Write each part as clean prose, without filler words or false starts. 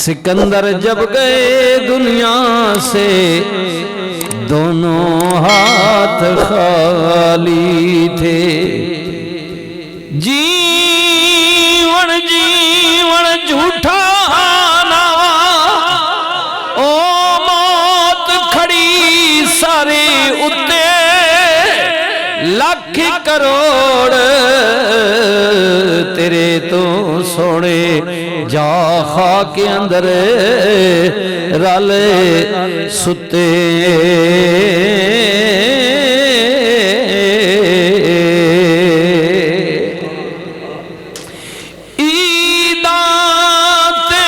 सिकंदर जब गए दुनिया से दोनों हाथ खाली थे। जीवन जीवन झूठा ना ओ मौत खड़ी सारे उत्ते लाख करोड़ तेरे तो सोने जा खा के अंदर रले सुते। ईदाते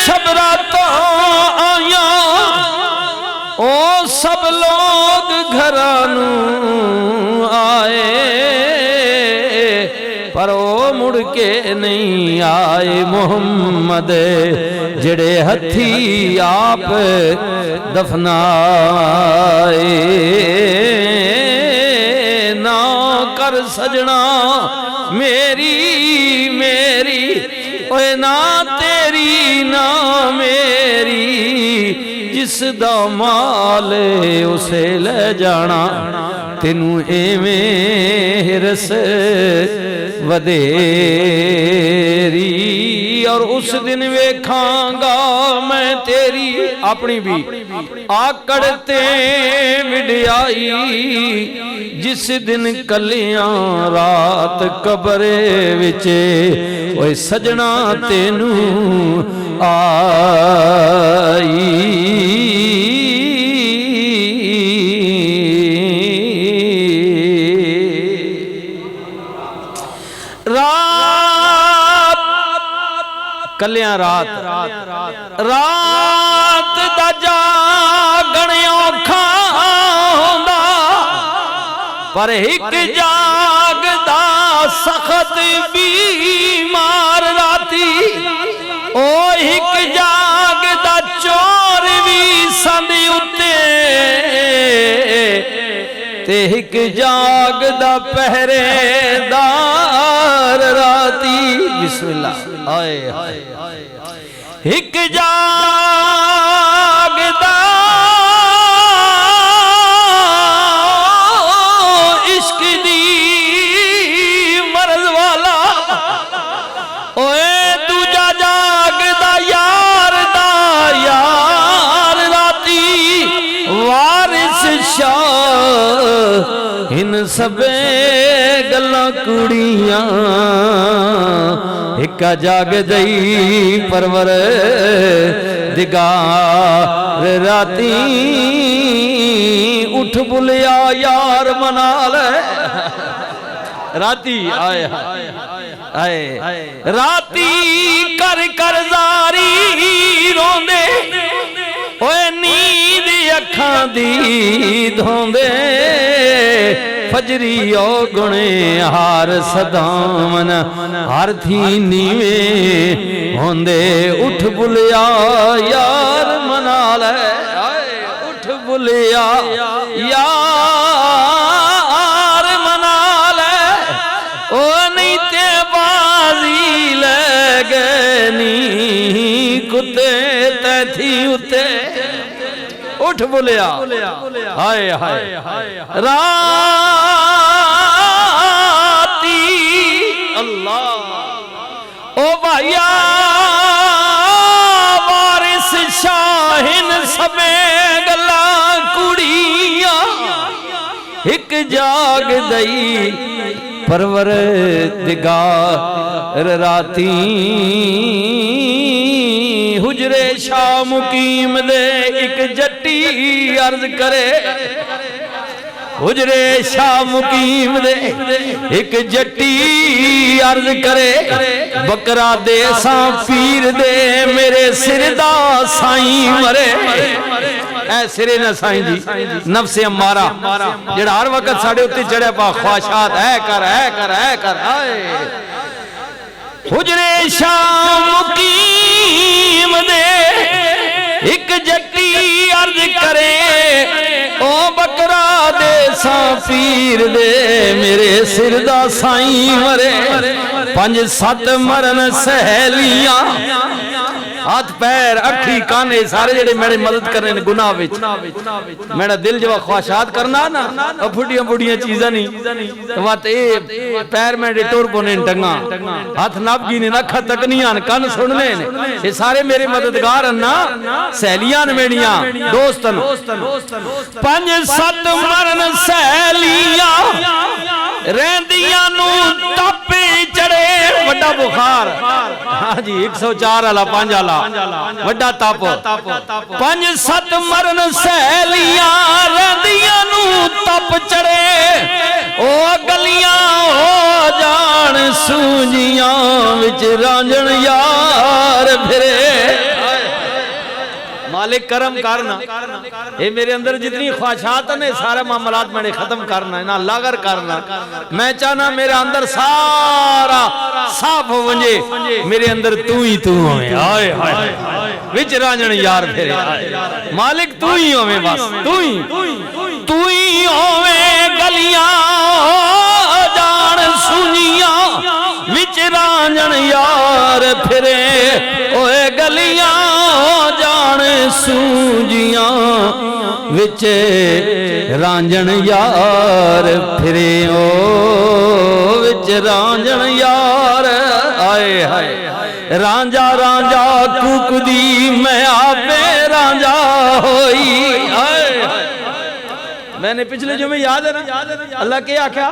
शबराता आया ओ सब लोग घरानू आए पर ओ मुड़ के नहीं आए मोहम्मद जड़े हथी आप दफनाए। ना कर सजना मेरी मेरी ओए ना तेरी ना मेरी जिस दा माल उसे ले जाना तेनू एवें रस वधेरी। और उस दिन वेखांगा मैं तेरी अपनी भी आकड़ते विड़ाई जिस दिन कलियां रात कब्रे विच ओए सजना तेनू आई। कलियां रात रात दा जागण औखा होंदा पर एक जागदा सख्त बीमार राती ओ एक जागदा चोर भी संद उत्ते ते एक जागदा पहरेदार राती। बिस्मिल्लाह आए एक जागदा इश्क दी मर्ज वाला ओए दूजा जागदा यार राती वारिस शाह इन सबे गल्लां कुड़ियां एक जाग दई परवर दिगार राती उठ बुलिया यार मना ले राती आए आए राती कर जारी रोंदे ओए नींद अखां दी धोंदे फजरी ओ गुणे हार सदामन हर थी नीवे होंदे उठ बुलिया यार मना ले उठ बुलिया यार मना ले ओ नहीं ते बाजी ले गनी कुत्ते तैथी उते उठ बुलिया हाय हाय राती अल्लाह ओ भाइया वारिस शाहिन सबे गल्ला कुड़िया एक जाग दई परवर दिगार राती हुजरे शाह मुकीम दे एक जट्टी अर्ज करे हुजरे शाह मुकीम दे एक जट्टी अर्ज करे बकरा दे सा पीर दे मेरे सिर दा साईं मरे। ऐ सिरे ना साईं जी नफ्से अम्मारा जेड़ा हर वक्त साडे उत्ते चढ़िया पा ख्वाहिशात है कर आए हुजरे शाह मुकीम दे एक जट्टी अर्ज करे ओ बकरा दे सा पीर दे मेरे सिर दा साईं मरे 5-7 मरन सहेलियां हाथ पैर अखी काने सारे जेडे मेरी मदद करने ने गुनाह विच मेरा दिल जवा ख्वाहिशात करना ना फुटियां फुटियां चीज़ां नहीं तो बात ए पैर में टुर पोने टंगा हाथ नापगी ने अखा तकनियां कान सुनने ने ये सारे मेरे मददगार ना सहेलियां मेरियां दोस्तन 5-7 मरन सहेलियां रहंदियां नु तपे चढ़े वड्डा बुखार हां जी 104 वाला 5 वाला वड्डा तप 5-7 मरन सहेलियां रहंदियां नु तप चढ़े ओ गलियां हो जान सूजियां विच रांझण यार फिरे मालिक करम करना ये मेरे अंदर जितनी ख्वाहिशात है सारे मामलात मैंने खत्म करना है ना लागर करना मैं चाहना मेरे अंदर सारा साफ हो वंजे मेरे अंदर तू ही तू होवे हाय हाय विच रांझण यार फिरे मालिक तू ही होवे बस तू ही होवे गलियां जान सुनियां विच रांझण यार फिरे ओए गलियां जान सूजियां विच रांझण यार फिरे ओ विच रांझण यार आए हाय रांझा रांझा कुकदी मैं आपे रांझा होई आए मैंने पिछले जो में याद है ना अल्लाह के आख्या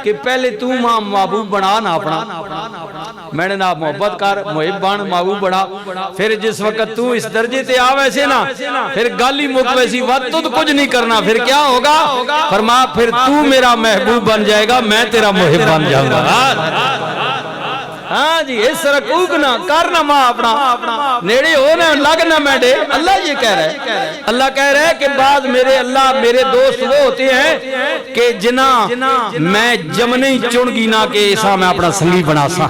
कि पहले तू मां महबूब बना ना अपना मैंने ना मोहब्बत कर मुहिब बन महबूब बना फिर जिस वक्त तू इस दर्जे ते आ वैसे ना फिर गल ही मुक वैसी बात तो कुछ नहीं करना फिर क्या होगा फरमा फिर तू मेरा महबूब बन जाएगा मैं तेरा मुहिब बन जाऊंगा हाँ जी इस रकूक ना करना मां अपना नेड़े हो ना लगना मैडे अल्लाह ये कह रहा है अल्लाह कह रहा है कि बाद मेरे अल्लाह मेरे दोस्त वो होते हैं कि जिना मैं जमने ही चुनगी ना के ऐसा मैं अपना संगी बना सा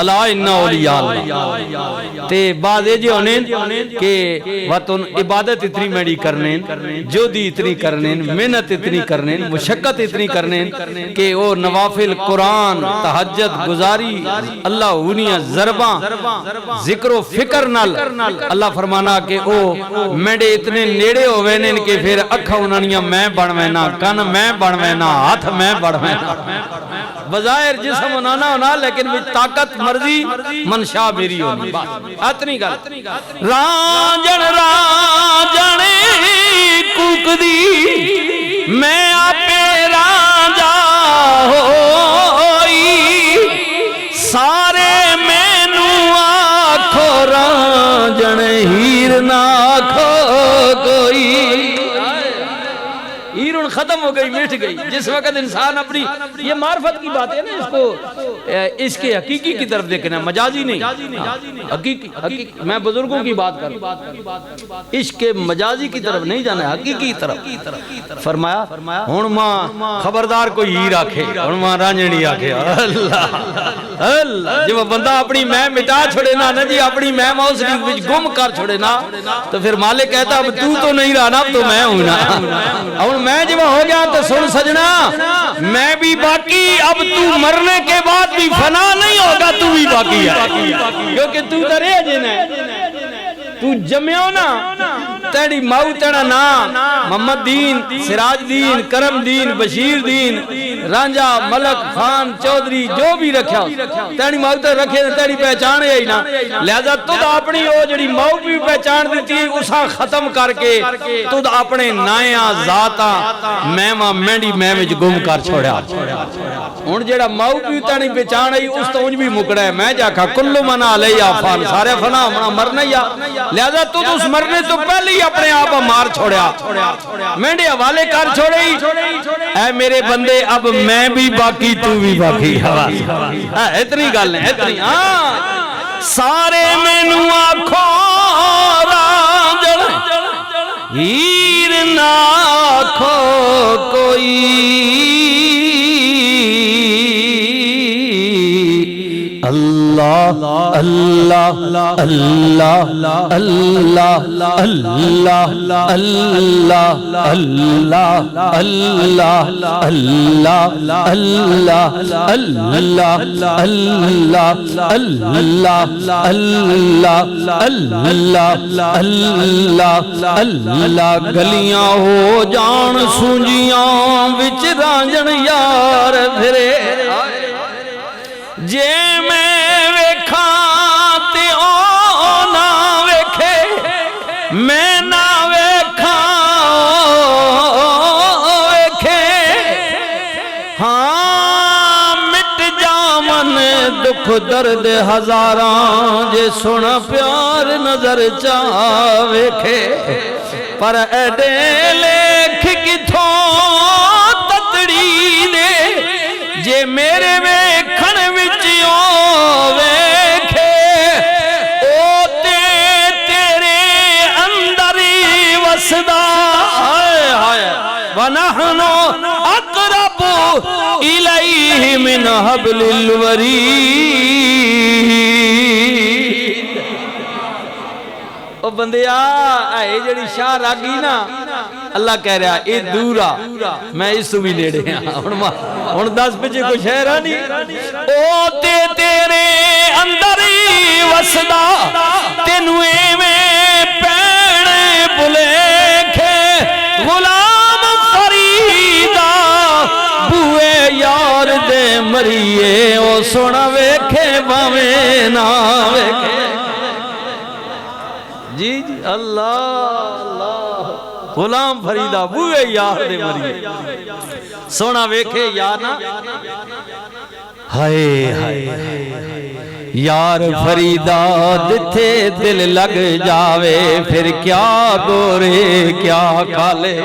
अल्लाह इन्ना औलिया ते बाद ये जो होने कि वतन इबादत इतनी मेरी करने जोदी इतनी करने मेहनत इतनी करने मुशक्कत इतनी करने कि वो नवाफिल कुरान तहज्जुद गुजारी अल्लाह उनिया ज़रबा जिक्रो फिक्र नाल अल्लाह फरमाना के ओ मेरे इतने नेड़े होवे ने कि फिर अखा उन्हानियां मैं बनवे ना कान मैं बनवे ना हाथ मैं बनवे ना बजायर जिस्म उन्हाना होना लेकिन विच ताकत मर्जी मनशा मेरी होनी बस इतनी गल रांझण रांझण कुकदी मैं आपे रांझा होई सारे मैनू आखो रांझण हीर ना आखो कोई हीर खत्म हो गई मिट गई जिस वक्त इंसान अपनी ये मार्फत की बात है ना इसको इसके हकीकी की तरफ देखना मजाजी नहीं हकीकी मैं बुजुर्गों की बात कर इसके मजाजी की तरफ नहीं जाना हकीकी की तरफ फरमाया हुण मां खबरदार कोई हीर आखे हुण मां रांझणी आखे अल्लाह अल्लाह जब बंदा अपनी मैं मिटा छोड़े ना जी अपनी मैं मौसरी विच गुम कर छोड़े ना तो फिर मालिक कहता अब तू तो नहीं रहा ना अब तो मैं हूं ना और मैं जब हो गया तो सुन सजना मैं भी बाकी अब तू मरने के बाद भी फना नहीं होगा तू भी बाकी है क्योंकि तू तो रह जिने तू जम्यो ना तेरी माऊ तेरा ना मोहम्मद दीन सिराज दीन करम दीन बशीर दीन रांझा मलक खान चौधरी जो भी रखा तेरी माऊ तो रखे तेरी पहचान है ही ना लिहाजा तुद अपनी वो जड़ी माऊ भी पहचान दी उसा खत्म करके तुद अपने नाया जाता मैमा मेंढी मैं विच गुम कर छोड़ा हुण जेड़ा माऊ भी तेरी पहचान आई उस तो उंज भी मुकड़ा है मैं जाखा कुल्लु मना अलैया फान सारे फना मरना ही लिहाजा तुद उस मरने तो पहले ही अपने आप मार छोड़ा मेंढे हवाले कर छोड़े ऐ मेरे बंदे अब मैं भी बाकी तू भी बाकी इतनी गल है इतनी हाँ सारे मैनू आखो रांझण हीर ना आखो कोई अल्लाह अल्लाह अल्लाह अल्लाह अल्लाह अल्लाह अल्लाह अल्लाह अल्लाह अल्लाह अल्लाह अल्लाह अल्लाह अल्लाह अल्लाह अल्लाह अल्लाह गलियां हो जान सूंजियां विच रांझण यार फिरे जे मैं वेखा ते ओ ना वेखे मैं ना वेखा वेखे हाँ मिट जावन दुख दर्द हजारां जे सोना प्यार नजर चा वेखे पर एडे लेख किथों ततड़ी दे जे मेरे वेखण विच ओ वेखे ओ तेरे अंदर ही वसदा हाय वनहनु अक़रबु इलैहि मिन हब्लिल वरीद। ओ बंदिया ऐ जेड़ी शाह रागी ना अल्लाह कह रहा ये दूर आ मैं इस भी नेड़े हुण दस पिछे कोई शहर नहीं ओ तेरे अंदर ही वसदा तेनू एवें पैणे भुलेखे गुलाम फरीदा बुए यार दे मरिए ओ सोना वेखे भावें ना वेखे जी जी अल्लाह अल्लाह गुलाम फरीदा बुए यार दे मरिए सोना वेखे यार ना हाय हाय यार फरीदा जिथे दिल लग जावे फिर क्या गोरे क्या काले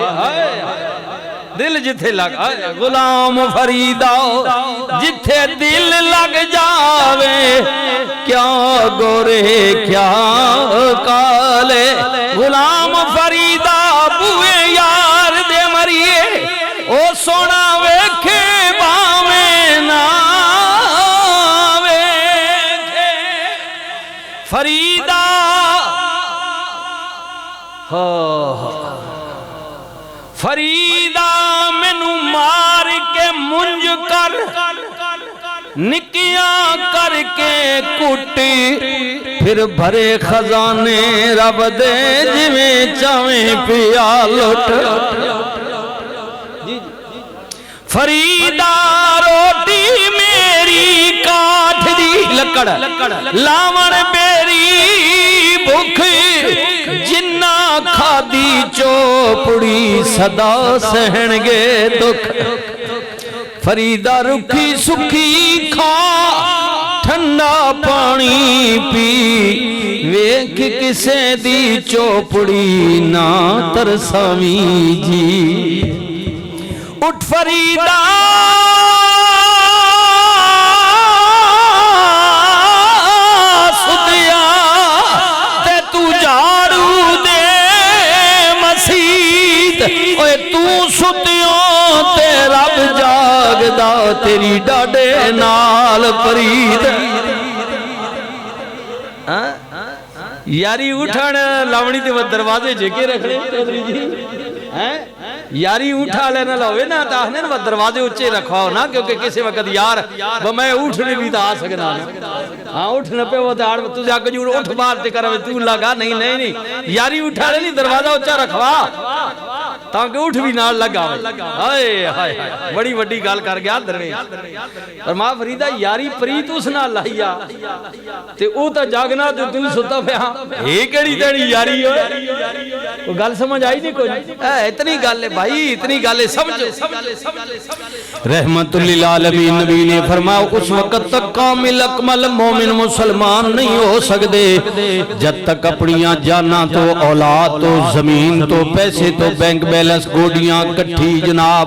दिल जिथे लग गुलाम फरीदा जिथे दिल लग जावे क्या गोरे क्या काले गुलाम फरीदा बुए यार दे मरिए ओ सोना वेखे भावें ना वेखे फरीदा फरीदा मैनू मार के मुंज कर निकियां करके कुटी फिर भरे खजाने रब दे जिवें चावें पिया लुट फरीदा रोटी मेरी काठ दी लकड़ लावण बेरी भुख जिन्ना खादी चोपड़ी सदा सहणगे दुख फरीदा रुखी सुखी खा ठंडा पानी पी वेख किसे दी चोपड़ी ना तरसावी जी उठ फरीदा सुदिया ते तू झाड़ू दे मसीत ओए तू सुतियो ते रब जागदा तेरी डाडे नाल फरीद यारी उठण लावणी ते दरवाजे जेके रखने चौधरी जी हैं यारी उठा लेना लावे ना ताहने ना दरवाजे ऊंचे रखवाओ ना क्योंकि किसी वक्त यार मैं उठ नहीं भी आ सकना हाँ उठ न पे वो दाड़ तुझे आगे जो उठ बाहर ते करे तू लगा नहीं नहीं नहीं यारी उठा ले नहीं दरवाजा ऊंचा रखवा ताकि उठ भी नाल लगा हाय हाय बड़ी वड्डी गल कर गया दरवेश पर मां फरीदा यारी प्रीत उस नाल लाईया ते ओ तां जागना ते तू सुता पिया ए केड़ी तेरी यारी ओए ओ गल समझ आई नहीं कोई इतनी गल है भाई इतनी गल है समझो रहमतुल लिल आलमीन नबी ने फरमाया उस वक्त तक कामिल अकमल मोमिन मुसलमान नहीं हो सकते जब तक अपनी जाना तो औलाद तो जमीन तो पैसे तो बैंक बैलेंस गोडियां कट्ठी जनाब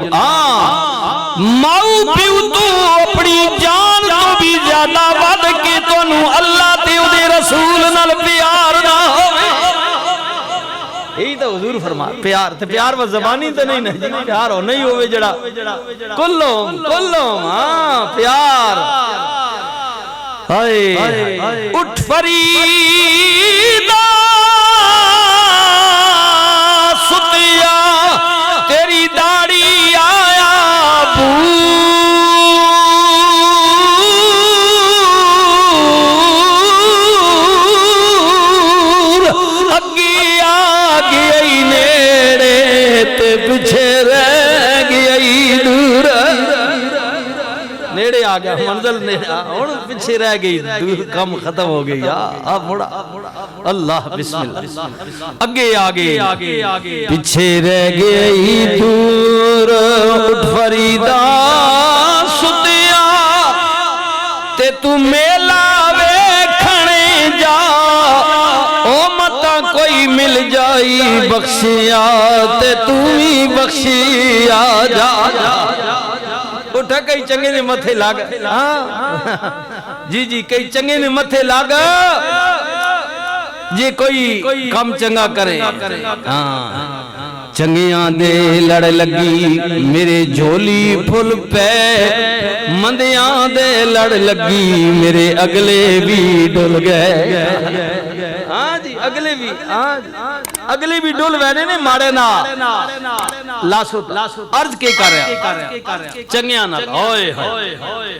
माऊ प्यू तो अपनी जान तो भी ज्यादा वध के तोनू अल्लाह ते उदे रसूल नाल प्यार ना होवे यही तो हुजूर फरमा प्यार ते प्यार बस ज़बानी तो नहीं ना प्यार हो नहीं होवे जड़ा कुल्लो हां प्यार हाय उठ फरीदा सुतिया तेरी दाढ़ी आया बूर अगी आ गई नेड़े ते पीछे रह गई दूर नेड़े आ गया मंजिल नेड़े और पीछे रह गई दूर कम खत्म हो गई अब मुड़ा अल्लाह बिस्मिल्लाह अगे आगे पीछे रह गई दूर उठ फरीदा सुतिया ते तू मेला वेखणे जा ओ मता कोई मिल जाई बख्शिया ते तू ही बख्शिया जा उठा कई चंगे ने मथे लाग जी जी कई चंगे ने मथे लाग जे कोई कम चंगा करे चंगियां दे लड़ लगी मेरे झोली फुल पे मंदियां दे लड़ लगी मेरे अगले भी डुल गए हाँ जी अगले भी डुल वैने ने मारे ना लासो अर्ज के कर रहा चंगियां नाल ओए होए